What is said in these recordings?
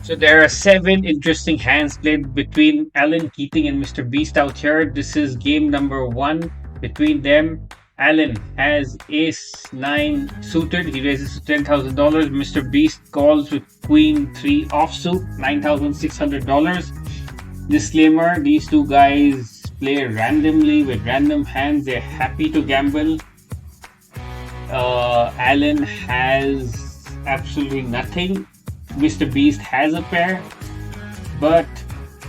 So there are 7 interesting hands played between Alan Keating and MrBeast out here. This is game number 1 between them. Alan has ace 9 suited. He raises to $10,000. MrBeast calls with queen 3 offsuit, $9,600. Disclaimer: these two guys play randomly with random hands. They're happy to gamble. Alan has absolutely nothing. MrBeast has a pair, but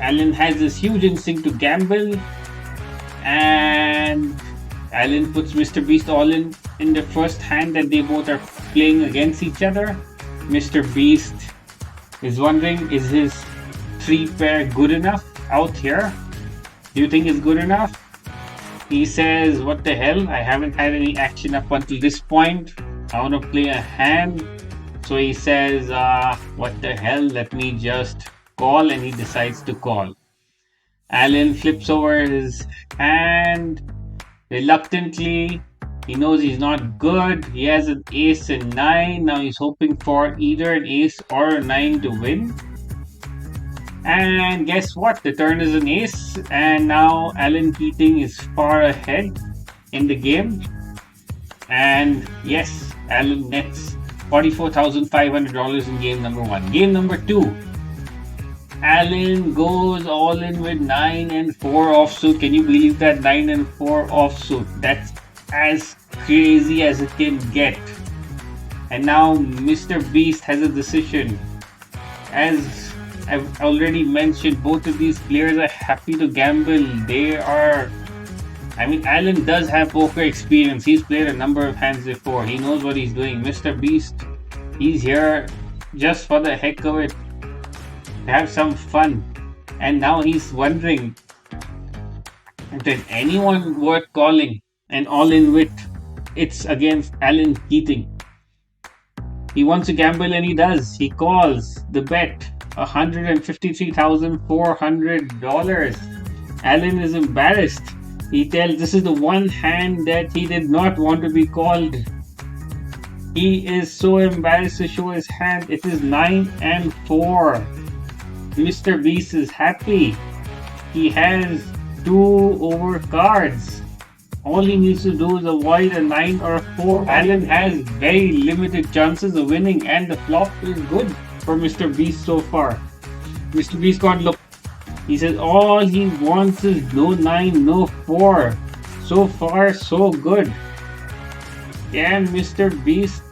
Alan has this huge instinct to gamble, and Alan puts MrBeast all in the first hand that they both are playing against each other. MrBeast is wondering, is his 3 pair good enough out here? Do you think it's good enough? He says, what the hell? I haven't had any action up until this point. I want to play a hand. So he says, what the hell? Let me just call, and he decides to call. Alan flips over his hand reluctantly. He knows he's not good. He has an ace and 9. Now he's hoping for either an ace or a 9 to win. And guess what? The turn is an ace, and now Alan Keating is far ahead in the game. And yes, Alan nets $44,500 in game number 1. Game number 2. Alan goes all in with 9 and 4 offsuit. Can you believe that? 9 and 4 offsuit. That's as crazy as it can get. And now MrBeast has a decision. As I've already mentioned, both of these players are happy to gamble. Alan does have poker experience. He's played a number of hands before. He knows what he's doing. MrBeast, he's here just for the heck of it, to have some fun. And now he's wondering, if there's anyone worth calling and all in with, it's against Alan Keating. He wants to gamble, and he does. He calls the bet. $153,400. Alan is embarrassed. He tells this is the one hand that he did not want to be called. He is so embarrassed to show his hand. It is 9 and 4. MrBeast is happy. He has 2 over cards. All he needs to do is avoid a 9 or a 4. Alan has very limited chances of winning, and the flop is good for MrBeast so far. MrBeast can't look. He says all he wants is no 9, no 4. So far, so good. Can MrBeast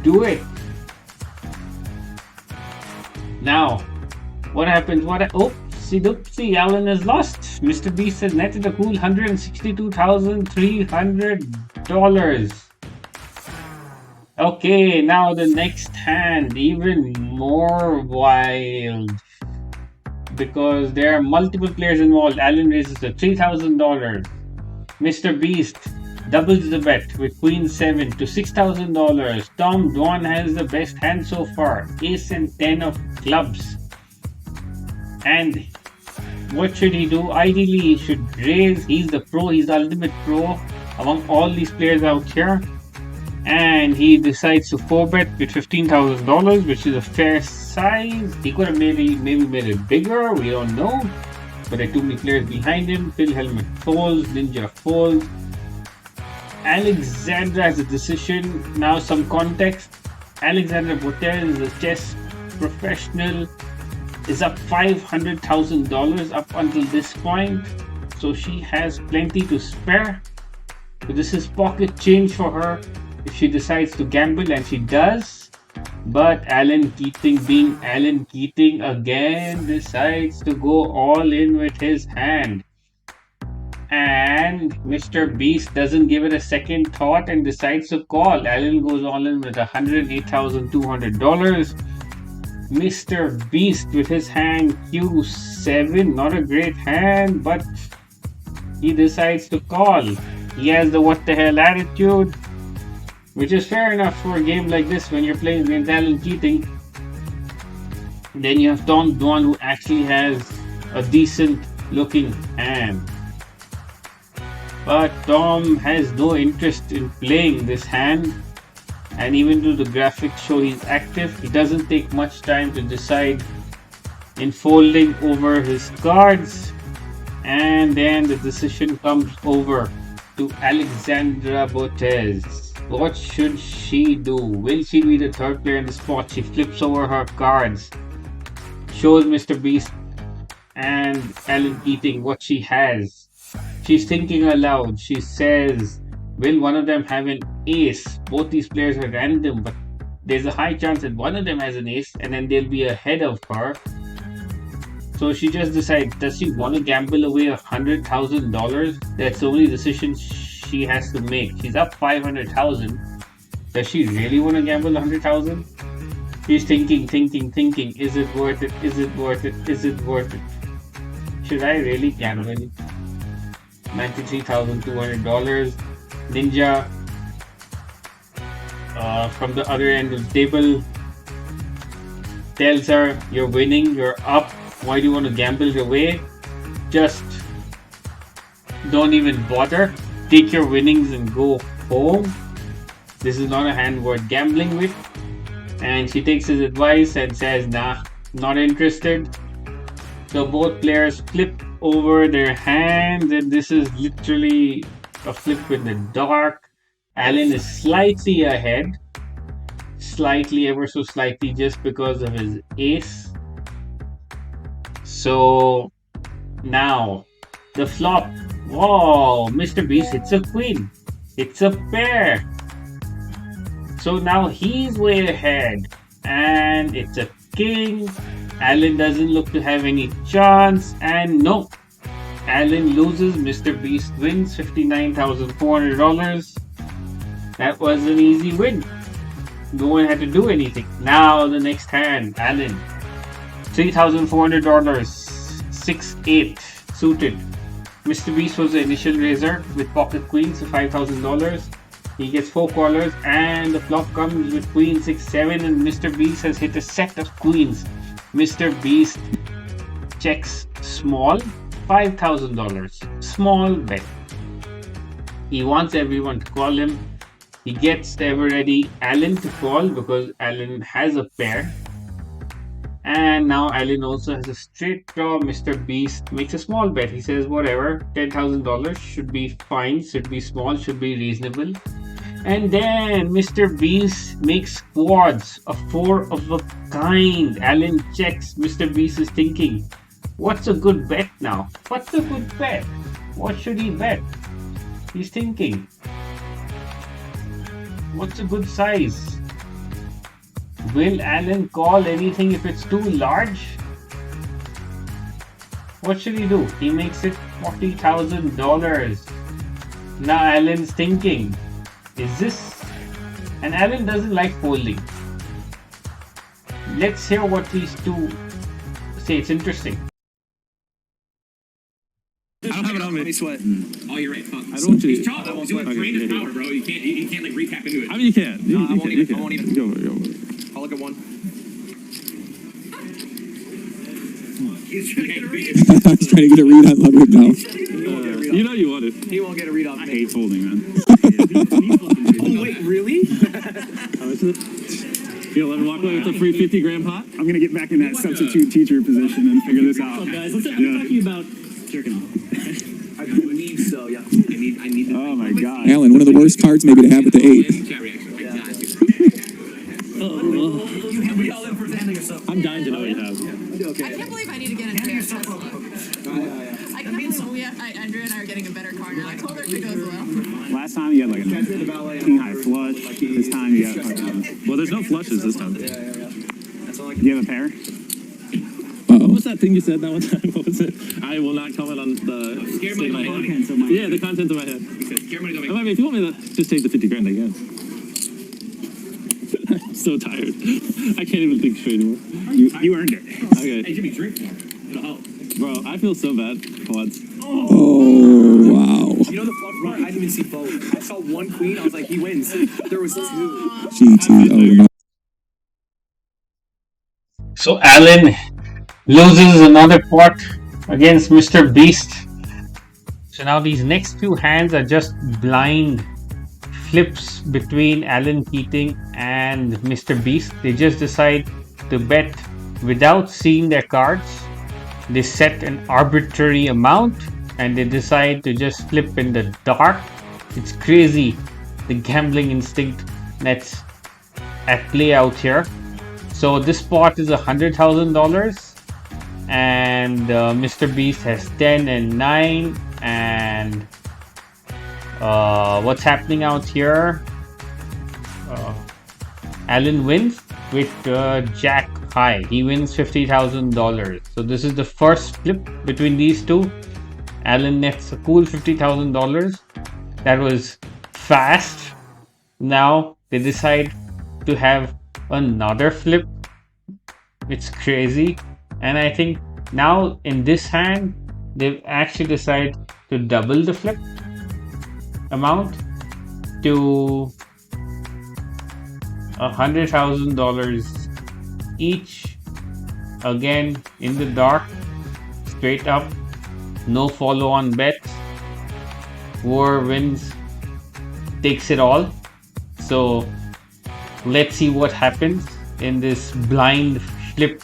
do it? Now, what happens? Oopsie, Alan has lost. MrBeast has netted a cool $162,300. Okay, now the next hand, even more wild, because there are multiple players involved. Alan raises to $3,000. MrBeast doubles the bet with queen 7 to $6,000. Tom Dwan has the best hand so far, ace and 10 of clubs. And what should he do? Ideally, he should raise. He's the pro. He's the ultimate pro among all these players out here. And he decides to 4-bet with $15,000, which is a fair size. He could have maybe made it bigger. We don't know. But there are too many players behind him. Phil Helmet folds. Ninja folds. Alexandra has a decision. Now some context. Alexandra Botel is a chess professional. Is up $500,000 up until this point. So she has plenty to spare. So this is pocket change for her if she decides to gamble, and she does. But Alan Keating, being Alan Keating again, decides to go all in with his hand. And MrBeast doesn't give it a second thought and decides to call. Alan goes all in with $108,200. MrBeast with his hand Q7, not a great hand, but he decides to call. He has the what the hell attitude, which is fair enough for a game like this when you're playing against Alan Keating. Then you have Tom Dwan, who actually has a decent looking hand. But Tom has no interest in playing this hand, and even though the graphics show he's active, it doesn't take much time to decide in folding over his cards, and then the decision comes over to Alexandra Botez. What should she do? Will she be the third player in the spot? She flips over her cards, shows MrBeast and Alan Keating what she has. She's thinking aloud. She says, will one of them have an ace? Both these players are random, but there's a high chance that one of them has an ace and then they'll be ahead of her. So she just decides, does she want to gamble away $100,000? That's the only decision she has to make. She's up 500,000. Does she really want to gamble 100,000? She's thinking. Is it worth it? Is it worth it? Is it worth it? Should I really gamble? $93,200. Ninja from the other end of the table tells her, you're winning, you're up. Why do you want to gamble it away? Just don't even bother. Take your winnings and go home. This is not a hand worth gambling with. And she takes his advice and says, nah, not interested. So both players flip over their hands, and this is literally a flip in the dark. Alan is slightly ahead. Slightly, ever so slightly, just because of his ace. So now the flop. Whoa, MrBeast, it's a queen. It's a pair. So now he's way ahead. And it's a king. Alan doesn't look to have any chance. And no, Alan loses. MrBeast wins $59,400. That was an easy win. No one had to do anything. Now the next hand, Alan. $3,400. 6-8 suited. MrBeast was the initial raiser with pocket queens, so $5,000. He gets 4 callers, and the flop comes with queen 6-7, and MrBeast has hit a set of queens. MrBeast checks small, $5,000. Small bet. He wants everyone to call him. He gets the ever ready Alan to call because Alan has a pair. And now Alan also has a straight draw. MrBeast makes a small bet. He says, whatever, $10,000 should be fine, should be small, should be reasonable. And then MrBeast makes quads, a 4 of a kind. Alan checks. MrBeast is thinking, what's a good bet now? What's a good bet? What should he bet? He's thinking, what's a good size? Will Alan call anything if it's too large? What should he do? He makes it $40,000. Now Alan's thinking, is this? And Alan doesn't like folding. Let's hear what these two say. It's interesting. I don't have it on me. Sweat. Oh, you're right. Fuck. I don't want you. He's tall. He's doing tremendous power, bro. You can't like recap into it. I mean, you can. No, I won't even. I won't even. Go. I'll look at one. He's I was trying to get a read on Ludwig now. You know you want it. He won't get a read off I me. hate folding, man. Oh wait, really? How much is it? You let me walk away with a free 50 gram pot? I'm going to get back in that substitute teacher position and figure this out. Guys, let's talking about jerking off. I believe so. Yeah. I need. Oh my god. Alan, one of the worst cards maybe to have with the 8. Chat reaction. You all in for handling yourself. I'm dying to know what you have. Okay. I can't believe I need to get a chair. I can't believe Andrea and I are getting a better card. I told her to go as well. Last time you had like a king high flush. This time you got Well, there's no flushes this time. That's all I Do you have a pair? What was that thing you said that one time? What was it? I will not comment on the Scare state of my money. head. Yeah, the contents of my head. He said, "Scare money don't I make." mean, if you want me to just take the 50 grand, I guess. I'm so tired. I can't even think straight anymore. You earned it. Okay. Hey, Jimmy, drink more. It'll help. Bro, I feel so bad for once. Oh, wow. You know the flop part? I didn't even see both. I saw one queen. I was like, he wins. There was 2. GTO. So Alan loses another pot against MrBeast. So now these next few hands are just blind flips between Alan Keating and MrBeast. They just decide to bet without seeing their cards, they set an arbitrary amount and they decide to just flip in the dark. It's crazy, the gambling instinct that's at play out here. So this pot is $100,000, and MrBeast has 10 and 9, and what's happening out here? Alan wins with Jack high. He wins $50,000. So this is the first flip between these two. Alan nets a cool $50,000. That was fast. Now they decide to have another flip. It's crazy. And I think now in this hand, they've actually decided to double the flip amount to $100,000 each. Again, in the dark, straight up, no follow-on bets. Whoever wins takes it all. So let's see what happens in this blind flip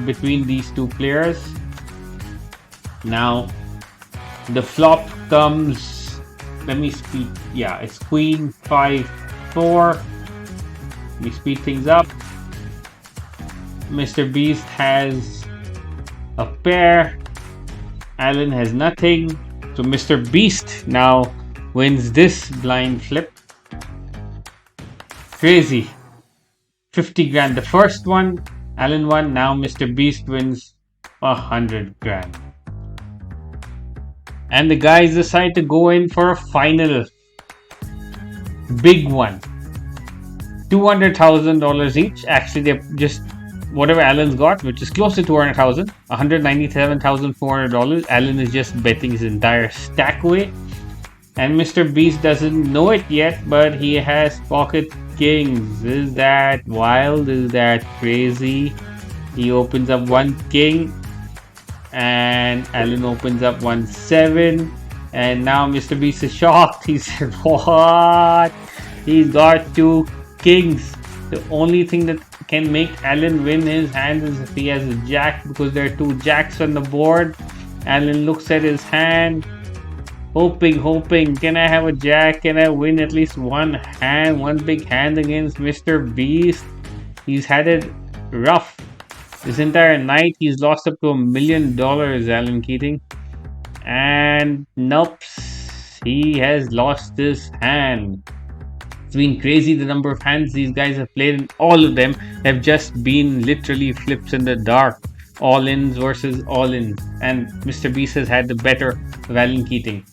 between these two players. Now the flop comes, let me speed, yeah, it's queen 5-4. Let me speed things up. MrBeast has a pair, Alan has nothing, so MrBeast now wins this blind flip. Crazy. 50 grand the first one, Alan won. Now MrBeast wins 100 grand. And the guys decide to go in for a final big one. $200,000 each. Actually, they're just whatever Alan's got, which is close to $200,000, $197,400. Alan is just betting his entire stack away. And MrBeast doesn't know it yet, but he has pocket kings. Is that wild? Is that crazy? He opens up one king, and Alan opens up 1-7, and now MrBeast is shocked. He said, what? He's got two kings. The only thing that can make Alan win his hand is if he has a jack, because there are two jacks on the board. Alan looks at his hand, hoping, can I have a jack? Can I win at least one big hand against MrBeast? He's had it rough. This entire night, he's lost up to $1 million, Alan Keating. And nope, he has lost this hand. It's been crazy the number of hands these guys have played, and all of them have just been literally flips in the dark. All-ins versus all-ins. And MrBeast has had the better of Alan Keating.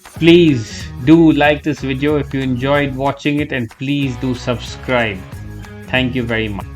Please do like this video if you enjoyed watching it, and please do subscribe. Thank you very much.